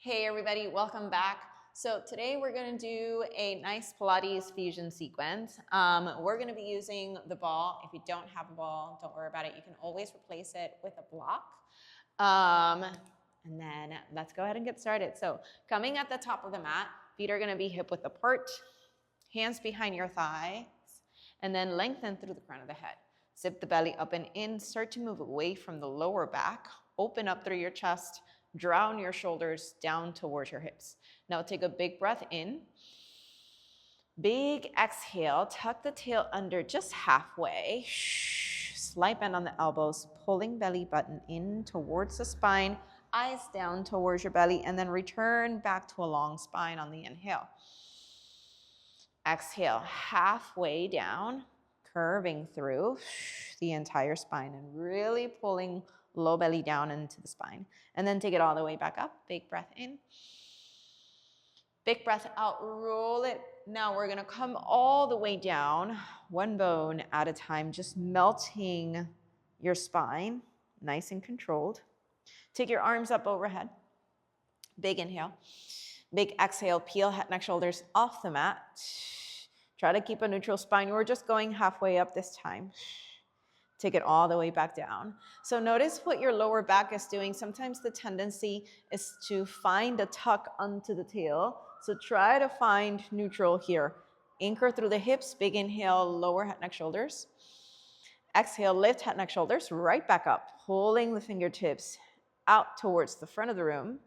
Hey everybody, welcome back. So today we're going to do a nice Pilates fusion sequence. We're going to be using the ball. If you don't have a ball, don't worry about it. You can always replace it with a block. And then let's go ahead and get started. So coming at the top of the mat, feet are going to be hip width apart, hands behind your thighs, and then lengthen through the crown of the head. Zip the belly up and in, start to move away from the lower back, open up through your chest, draw your shoulders down towards your hips. Now take a big breath in. Big exhale, tuck the tail under just halfway. Slight bend on the elbows, pulling belly button in towards the spine, eyes down towards your belly, and then return back to a long spine on the inhale. Exhale, halfway down, curving through the entire spine and really pulling low belly down into the spine. And then take it all the way back up. Big breath in. Big breath out, roll it. Now we're gonna come all the way down, one bone at a time, just melting your spine, nice and controlled. Take your arms up overhead. Big inhale. Big exhale, peel head, neck, shoulders off the mat. Try to keep a neutral spine. We're just going halfway up this time. Take it all the way back down. So notice what your lower back is doing. Sometimes the tendency is to find a tuck onto the tail. So try to find neutral here. Anchor through the hips. Big inhale, lower head, neck, shoulders. Exhale, lift head, neck, shoulders, right back up. Pulling the fingertips out towards the front of the room.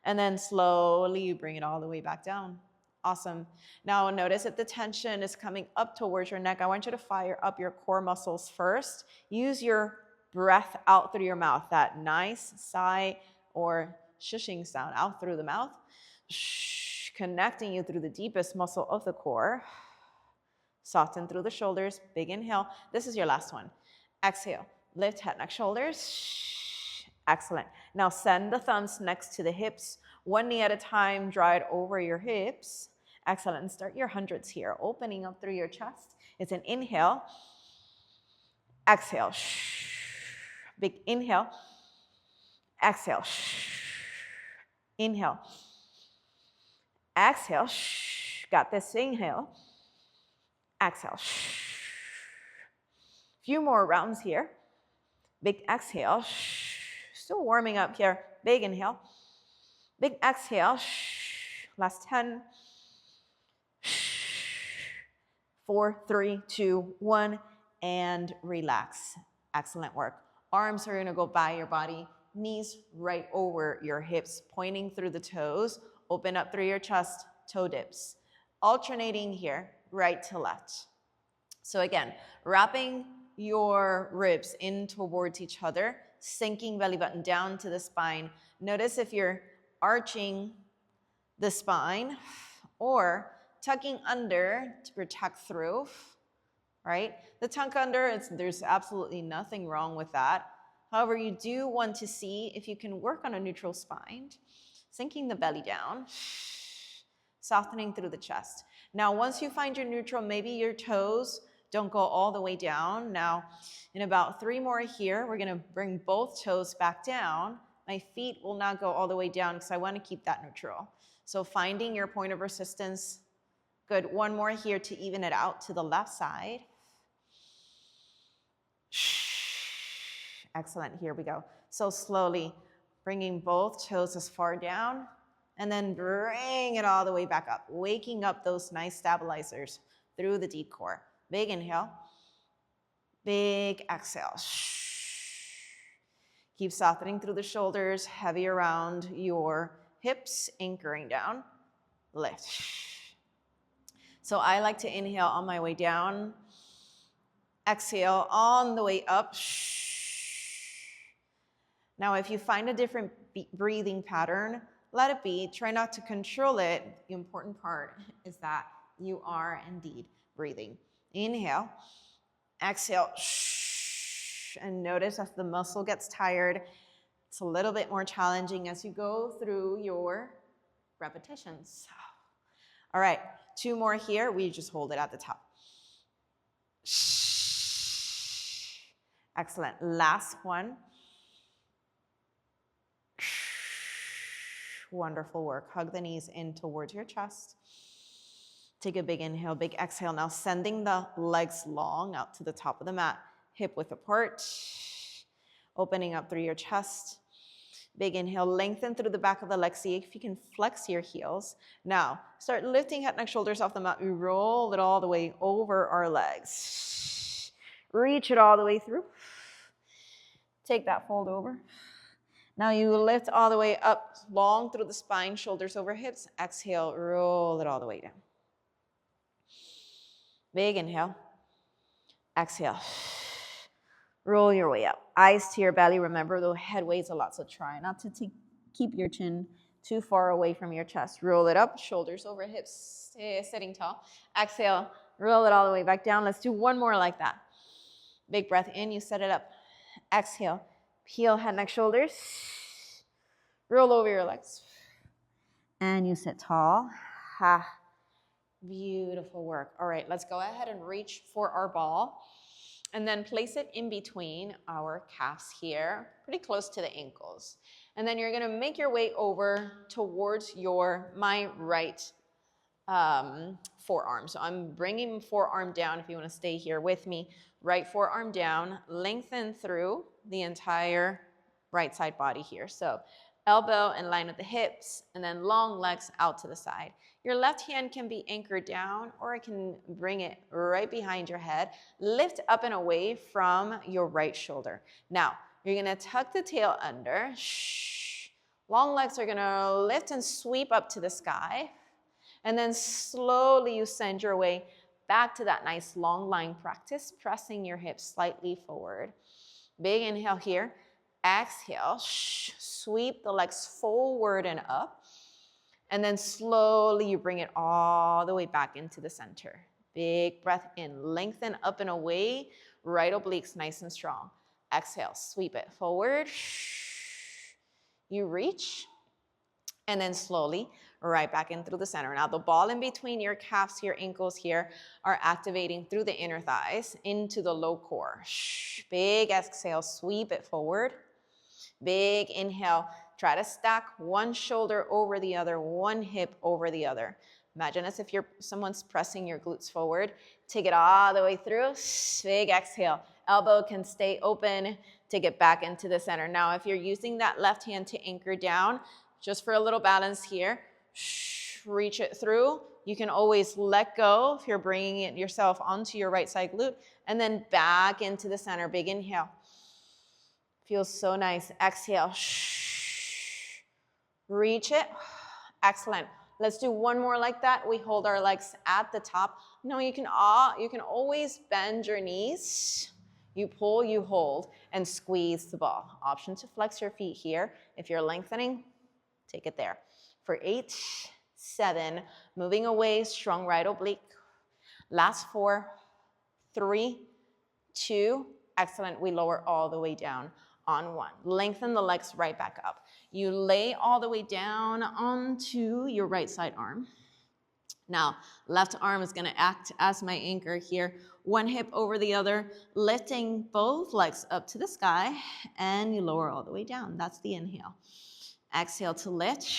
And then slowly you bring it all the way back down. Awesome. Now notice if the tension is coming up towards your neck, I want you to fire up your core muscles first. Use your breath out through your mouth, that nice sigh or shushing sound out through the mouth, connecting you through the deepest muscle of the core. Soften through the shoulders, big inhale. This is your last one. Exhale, lift head, neck, shoulders. Excellent. Now send the thumbs next to the hips, one knee at a time, draw it over your hips. Excellent. And start your hundreds here, opening up through your chest. It's an inhale. Exhale. Big inhale. Exhale. Inhale. Exhale. Got this. Inhale. Exhale. Few more rounds here. Big exhale. Still warming up here. Big inhale. Big exhale. Last 10. 4, 3, 2, 1, and relax. Excellent work. Arms are gonna go by your body, knees right over your hips, pointing through the toes. Open up through your chest, toe dips. Alternating here, right to left. So again, wrapping your ribs in towards each other, sinking belly button down to the spine. Notice if you're arching the spine or tucking under to protect through, right? The tuck under, there's absolutely nothing wrong with that. However, you do want to see if you can work on a neutral spine, sinking the belly down, softening through the chest. Now, once you find your neutral, maybe your toes don't go all the way down. Now, in about 3 more here, we're gonna bring both toes back down. My feet will not go all the way down because I want to keep that neutral. So finding your point of resistance. Good. 1 more here to even it out to the left side. Excellent. Here we go. So slowly bringing both toes as far down and then bring it all the way back up, waking up those nice stabilizers through the deep core. Big inhale. Big exhale. Keep softening through the shoulders, heavy around your hips, anchoring down. Lift. So I like to inhale on my way down. Exhale on the way up. Now, if you find a different breathing pattern, let it be. Try not to control it. The important part is that you are indeed breathing. Inhale. Exhale. And notice as the muscle gets tired, it's a little bit more challenging as you go through your repetitions. All right, 2 more here. We just hold it at the top. Excellent. Last one. Wonderful work. Hug the knees in towards your chest. Take a big inhale, big exhale. Now sending the legs long out to the top of the mat, hip width apart. Opening up through your chest. Big inhale, lengthen through the back of the legs. See if you can flex your heels. Now, start lifting head, neck, shoulders off the mat. We roll it all the way over our legs. Reach it all the way through. Take that fold over. Now you lift all the way up, long through the spine, shoulders over hips. Exhale, roll it all the way down. Big inhale. Exhale. Roll your way up. Eyes to your belly. Remember, the head weighs a lot, so try not to keep your chin too far away from your chest. Roll it up, shoulders over hips, stay sitting tall. Exhale, roll it all the way back down. Let's do one more like that. Big breath in, you set it up. Exhale, peel head, neck, shoulders. Roll over your legs. And you sit tall. Ha. Beautiful work. All right, let's go ahead and reach for our ball. And then place it in between our calves here, pretty close to the ankles. And then you're gonna make your way over towards my right forearm. So I'm bringing forearm down if you wanna stay here with me. Right forearm down, lengthen through the entire right side body here. So elbow in line with the hips, and then long legs out to the side. Your left hand can be anchored down, or I can bring it right behind your head. Lift up and away from your right shoulder. Now, you're gonna tuck the tail under. Long legs are gonna lift and sweep up to the sky. And then slowly you send your way back to that nice long line practice, pressing your hips slightly forward. Big inhale here. Exhale, sweep the legs forward and up. And then slowly you bring it all the way back into the center. Big breath in, lengthen up and away, right obliques nice and strong. Exhale, sweep it forward. You reach, and then slowly right back in through the center. Now the ball in between your calves, your ankles here are activating through the inner thighs into the low core. Big exhale, sweep it forward. Big inhale, try to stack one shoulder over the other, one hip over the other. Imagine as if someone's pressing your glutes forward. Take it all the way through. Big exhale. Elbow can stay open. Take it back into the center. Now, if you're using that left hand to anchor down, just for a little balance here, reach it through. You can always let go if you're bringing it yourself onto your right side glute, and then back into the center. Big inhale. Feels so nice. Exhale. Reach it. Excellent. Let's do one more like that. We hold our legs at the top. No, you can always bend your knees. You pull, you hold, and squeeze the ball. Option to flex your feet here. If you're lengthening, take it there. For 8, 7, moving away, strong right oblique. Last 4, 3, 2, excellent. We lower all the way down on 1. Lengthen the legs right back up. You lay all the way down onto your right side arm. Now, left arm is gonna act as my anchor here. One hip over the other, lifting both legs up to the sky, and you lower all the way down. That's the inhale. Exhale to lift,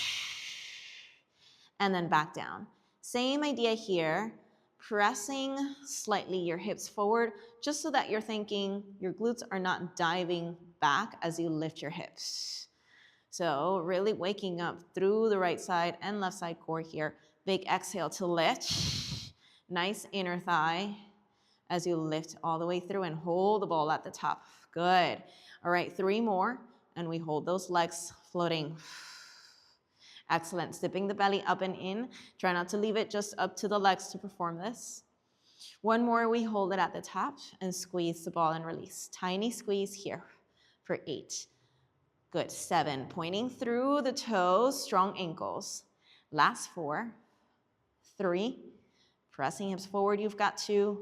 and then back down. Same idea here, pressing slightly your hips forward, just so that you're thinking your glutes are not diving back as you lift your hips. So really waking up through the right side and left side core here. Big exhale to lift. Nice inner thigh as you lift all the way through and hold the ball at the top. Good. All right, 3 more, and we hold those legs floating. Excellent. Zipping the belly up and in. Try not to leave it just up to the legs to perform this. 1 more, we hold it at the top and squeeze the ball and release. Tiny squeeze here for 8. Good. 7, pointing through the toes, strong ankles. Last 4, 3, pressing hips forward, you've got 2.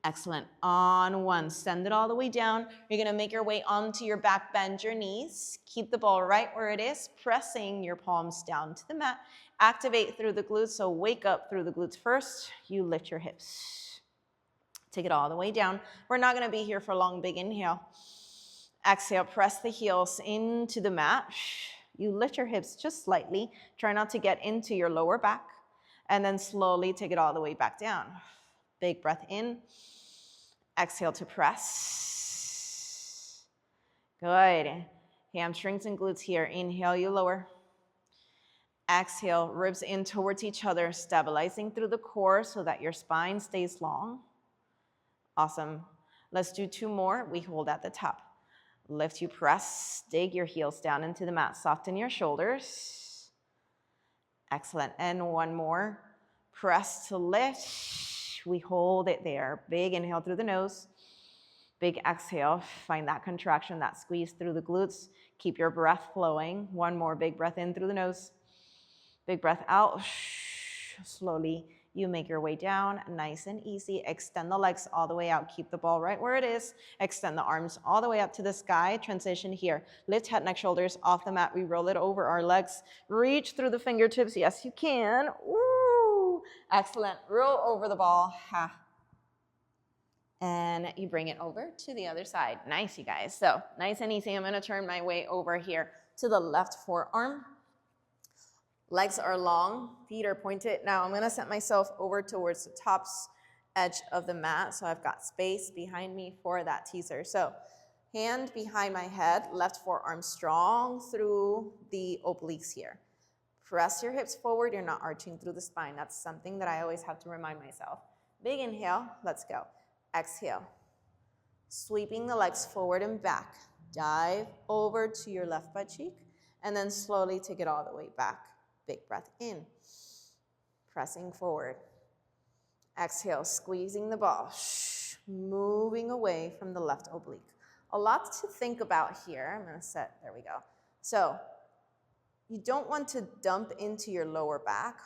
Excellent. On 1, send it all the way down. You're gonna make your way onto your back, bend your knees. Keep the ball right where it is, pressing your palms down to the mat. Activate through the glutes, so wake up through the glutes first. You lift your hips. Take it all the way down. We're not gonna be here for long. Big inhale. Exhale, press the heels into the mat. You lift your hips just slightly. Try not to get into your lower back. And then slowly take it all the way back down. Big breath in. Exhale to press. Good. Hamstrings and glutes here. Inhale, you lower. Exhale, ribs in towards each other, stabilizing through the core so that your spine stays long. Awesome. Let's do 2 more. We hold at the top. Lift, you press. Dig your heels down into the mat. Soften your shoulders. Excellent. And 1 more. Press to lift. We hold it there. Big inhale through the nose. Big exhale. Find that contraction, that squeeze through the glutes. Keep your breath flowing. 1 more big breath in through the nose. Big breath out. Slowly, you make your way down, nice and easy. Extend the legs all the way out. Keep the ball right where it is. Extend the arms all the way up to the sky. Transition here. Lift head, neck, shoulders off the mat. We roll it over our legs. Reach through the fingertips. Yes, you can. Woo! Excellent. Roll over the ball. Ha. And you bring it over to the other side. Nice, you guys. So nice and easy. I'm going to turn my way over here to the left forearm. Legs are long, feet are pointed. Now I'm gonna set myself over towards the top edge of the mat, so I've got space behind me for that teaser. So hand behind my head, left forearm strong through the obliques here. Press your hips forward, you're not arching through the spine. That's something that I always have to remind myself. Big inhale, let's go. Exhale, sweeping the legs forward and back. Dive over to your left butt cheek, and then slowly take it all the way back. Big breath in, pressing forward. Exhale, squeezing the ball, moving away from the left oblique. A lot to think about here. I'm gonna set, there we go. So you don't want to dump into your lower back.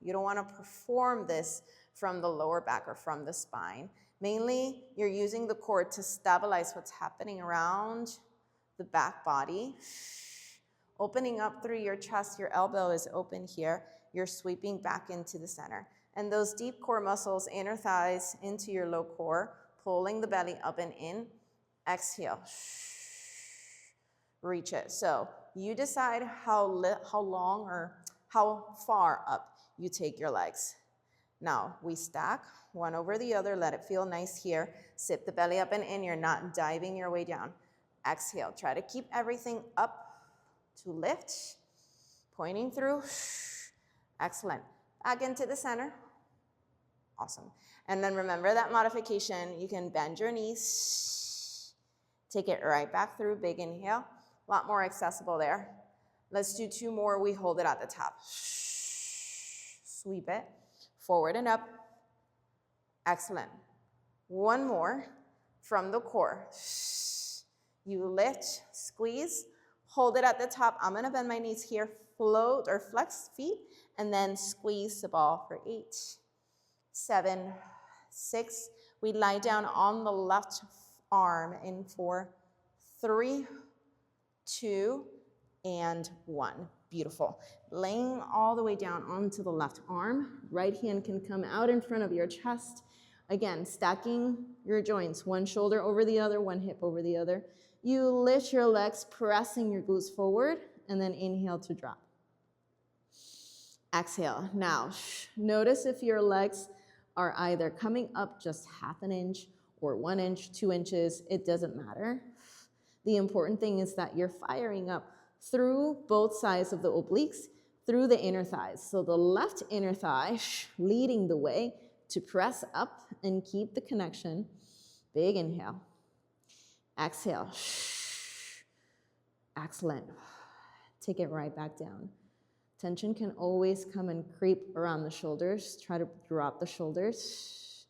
You don't wanna perform this from the lower back or from the spine. Mainly, you're using the core to stabilize what's happening around the back body. Opening up through your chest, your elbow is open here. You're sweeping back into the center. And those deep core muscles, inner thighs into your low core, pulling the belly up and in. Exhale. Reach it. So you decide how long or how far up you take your legs. Now we stack one over the other. Let it feel nice here. Sip the belly up and in. You're not diving your way down. Exhale. Try to keep everything up to lift, pointing through. Excellent. Back into the center. Awesome. And then remember that modification. You can bend your knees. Take it right back through. Big inhale. A lot more accessible there. Let's do 2 more. We hold it at the top. Sweep it. Forward and up. Excellent. 1 more from the core. You lift, squeeze. Hold it at the top. I'm gonna bend my knees here, float or flex feet, and then squeeze the ball for 8, 7, 6. We lie down on the left arm in 4, 3, 2, and 1. Beautiful. Laying all the way down onto the left arm. Right hand can come out in front of your chest. Again, stacking your joints, 1 shoulder over the other, 1 hip over the other. You lift your legs, pressing your glutes forward, and then inhale to drop. Exhale. Now, notice if your legs are either coming up just 1/2 inch or 1 inch, 2 inches, it doesn't matter. The important thing is that you're firing up through both sides of the obliques, through the inner thighs. So the left inner thigh leading the way to press up and keep the connection. Big inhale. Exhale. Excellent. Take it right back down. Tension can always come and creep around the shoulders. Try to drop the shoulders.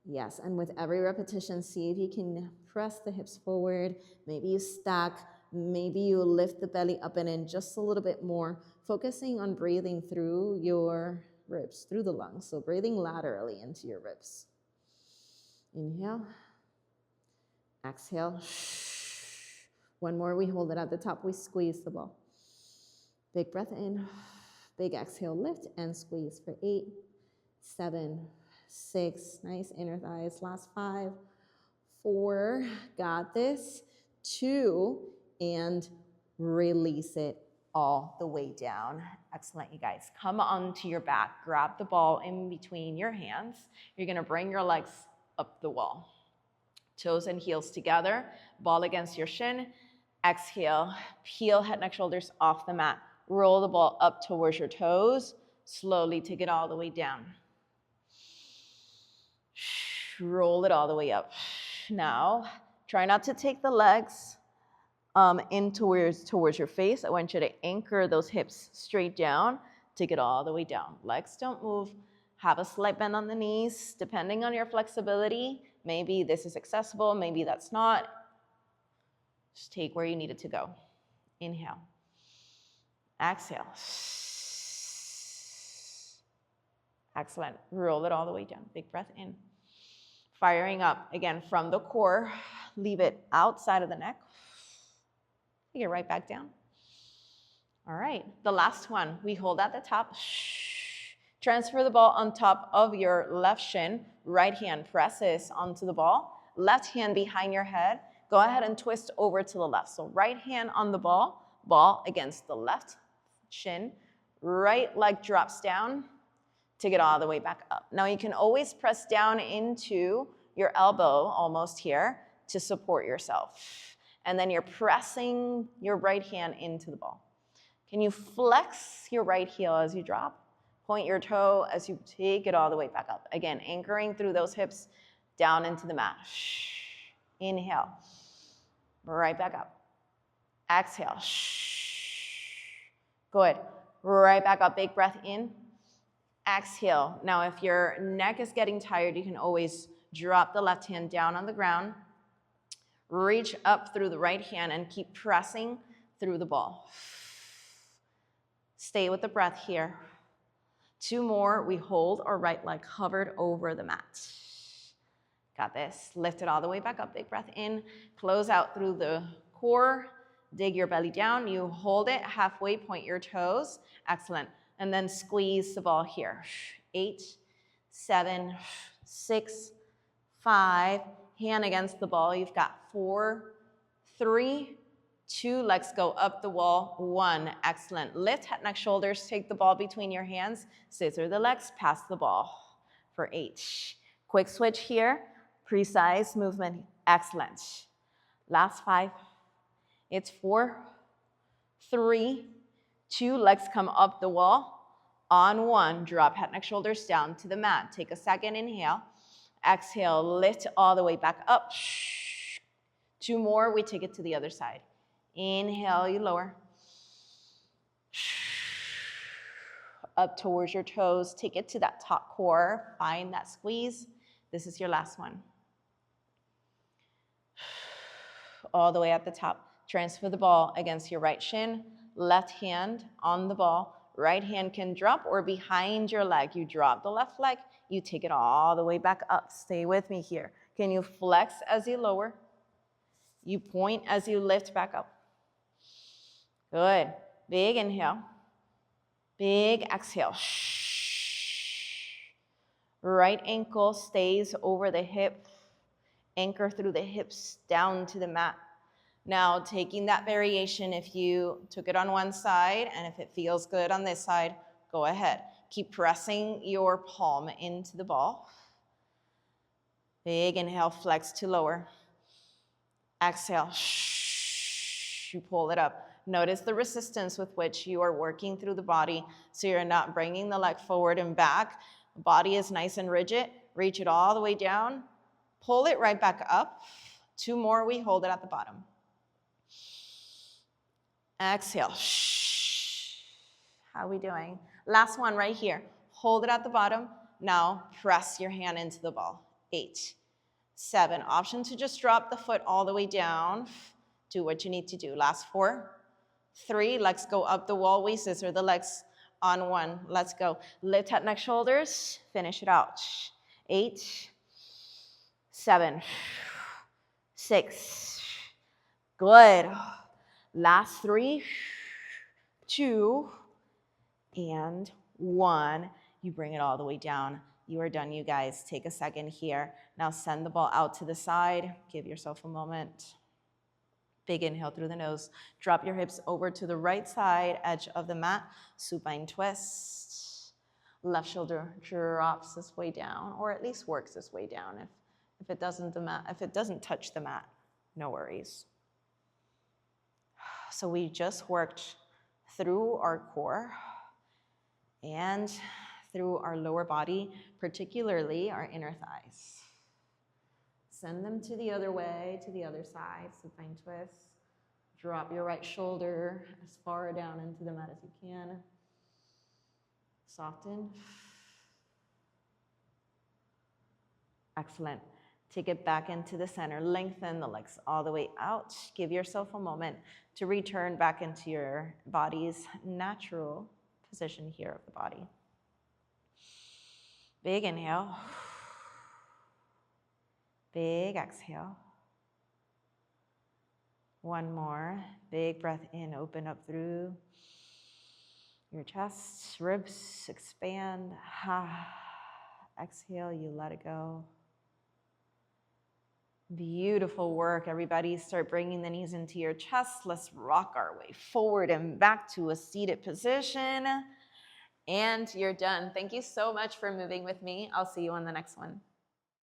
Yes, and with every repetition, see if you can press the hips forward. Maybe you stack. Maybe you lift the belly up and in just a little bit more, focusing on breathing through your ribs, through the lungs. So breathing laterally into your ribs. Inhale. Exhale. 1 more. We hold it at the top. We squeeze the ball. Big breath in. Big exhale. Lift and squeeze for 8, 7, 6. Nice inner thighs. Last 5, 4. Got this. 2. And release it all the way down. Excellent, you guys. Come onto your back. Grab the ball in between your hands. You're gonna bring your legs up the wall. Toes and heels together, ball against your shin. Exhale, peel head, neck, shoulders off the mat. Roll the ball up towards your toes. Slowly take it all the way down. Roll it all the way up. Now, try not to take the legs in towards your face. I want you to anchor those hips straight down. Take it all the way down. Legs don't move. Have a slight bend on the knees, depending on your flexibility. Maybe this is accessible, maybe that's not. Just take where you need it to go. Inhale. Exhale. Excellent. Roll it all the way down. Big breath in. Firing up again from the core. Leave it outside of the neck. Take it right back down. All right. The last one. We hold at the top. Transfer the ball on top of your left shin. Right hand presses onto the ball. Left hand behind your head. Go ahead and twist over to the left. So right hand on the ball against the left shin. Right leg drops down. Take it all the way back up. Now you can always press down into your elbow almost here to support yourself. And then you're pressing your right hand into the ball. Can you flex your right heel as you drop? Point your toe as you take it all the way back up. Again, anchoring through those hips down into the mat. Inhale. Right back up. Exhale. Good. Right back up. Big breath in. Exhale. Now, if your neck is getting tired, you can always drop the left hand down on the ground. Reach up through the right hand and keep pressing through the ball. Stay with the breath here. 2 more. We hold our right leg covered over the mat. Got this. Lift it all the way back up. Big breath in. Close out through the core. Dig your belly down. You hold it halfway. Point your toes. Excellent. And then squeeze the ball here. 8, 7, 6, 5. Hand against the ball. You've got 4, 3, 2. Legs go up the wall. 1. Excellent. Lift head, neck, shoulders. Take the ball between your hands. Scissor the legs. Pass the ball for 8. Quick switch here. Precise movement. Excellent. Last 5. It's 4, 3, 2. Legs come up the wall. On 1, drop head, neck, shoulders down to the mat. Take a second inhale. Exhale, lift all the way back up. 2 more, we take it to the other side. Inhale, you lower. Up towards your toes. Take it to that top core. Find that squeeze. This is your last one. All the way at the top. Transfer the ball against your right shin. Left hand on the ball. Right hand can drop or behind your leg. You drop the left leg. You take it all the way back up. Stay with me here. Can you flex as you lower? You point as you lift back up. Good. Big inhale. Big exhale. Right ankle stays over the hip. Anchor through the hips down to the mat. Now, taking that variation, if you took it on one side and if it feels good on this side, go ahead. Keep pressing your palm into the ball. Big inhale, flex to lower. Exhale, you pull it up. Notice the resistance with which you are working through the body so you're not bringing the leg forward and back. The body is nice and rigid. Reach it all the way down. Pull it right back up. 2 more, we hold it at the bottom. Exhale. How are we doing? Last one right here. Hold it at the bottom. Now press your hand into the ball. 8, 7. Option to just drop the foot all the way down. Do what you need to do. Last 4, 3. Legs go up the wall. We scissor the legs on 1. Let's go. Lift head, neck, shoulders. Finish it out. 8, 7, 6. Good. Last 3, 2, and 1. You bring it all the way down. You are done, you guys. Take a second here. Now send the ball out to the side. Give yourself a moment. Big inhale through the nose. Drop your hips over to the right side edge of the mat. Supine twist. Left shoulder drops this way down, or at least works this way down. If it doesn't touch the mat, no worries. So we just worked through our core and through our lower body, particularly our inner thighs. Send them to the other way, to the other side, supine twist. Drop your right shoulder as far down into the mat as you can. Soften. Excellent. Take it back into the center. Lengthen the legs all the way out. Give yourself a moment to return back into your body's natural position here of the body. Big inhale. Big exhale. One more. Big breath in. Open up through your chest. Ribs expand. Exhale. You let it go. Beautiful work, everybody. Start bringing the knees into your chest. Let's rock our way forward and back to a seated position. And you're done. Thank you so much for moving with me. I'll see you on the next one.